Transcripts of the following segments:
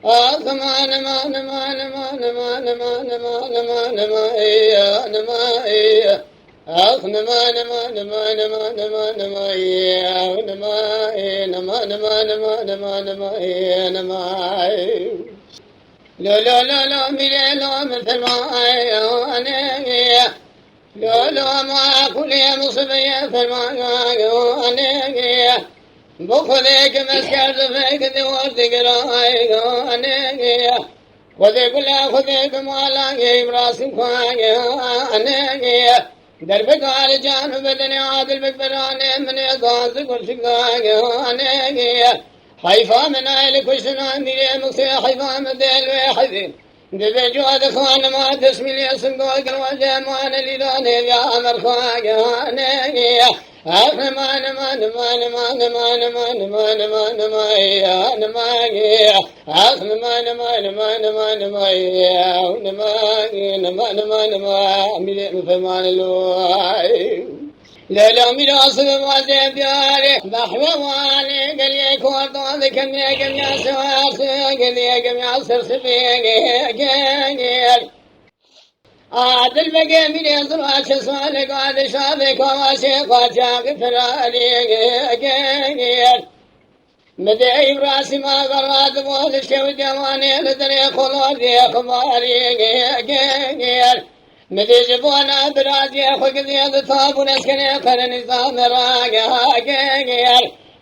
نما نما نما نما نما نما نما نما نما إيه نما إيه نما نما نما نما نما نما إيه نما إيه نما نما نما نما نما إيه نما إيه لو لو لو لو ميري لو مثل ما إيه أنا لو لو ما كل مصبي فما أنا بخذك مسكر فيك دوست قرايك أنا خذك لا خذك مالا إبراهيم خايك أنا دربك على جانب بدني عادل بكبراني من يضاز كل شقايك أنا حيفا من عيل كشنا ميري مكسي حيفا من ديل وحذي دبي جواد خوان ما تسمي لي سنقوك الوجه ما أنا لداني يا أمر خايك أنا نما نما نما نما نما نما نما نما نما يا نما نما نما نما نما نما يا نما نما نما نما أمير مفهمان الله لا لا ميراث ما زين دياري بحر والي قال لي كوردو ذكر يا جميع سواس قال لي يا جميع سرسبي عادل بقى من يزرع شسوان قاد شابك واشي قاجاق فرالي مدعي براسي ما قرات مول الشو جواني لدري خلودي اخباري مدي جبونا براسي اخوك زياد طاب ونسكني قر نظام راقا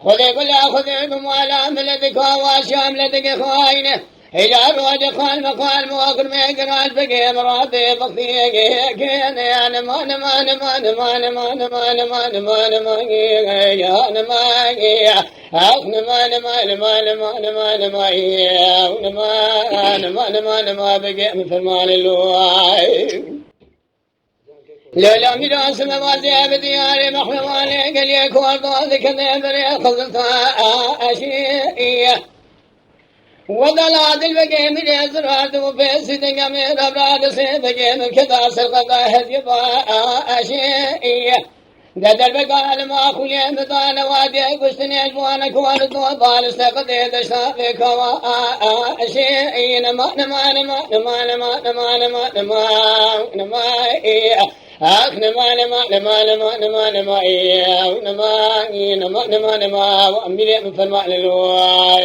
خذي قل خذي بموالا ملدك واشام لدك خواينه إلى روج خال مقال مواقر ميقرات بقي مراتي بقية كينا يا نما نما نما نما نما نما نما نما نما يا نما نما نما نما نما نما نما يا نما نما نما نما بقي مثل الله لولا ميراث موازي بدياري محمواني قال يكون ضاذك ذبري خذتها أشيئية ودلاد البقي من يزرعت وفيسد قمير أبراد سيبقي من كذا سرقة هديبا أشيئية قد البقى لما أقول يمتان وادي قشتني أجوانك واردو بالس قدي دشافك وأشيئي نما نما نما نما نما نما نما نما نما نما نما نما نما نما نما نما نما نما نما وأمير من فرمان الله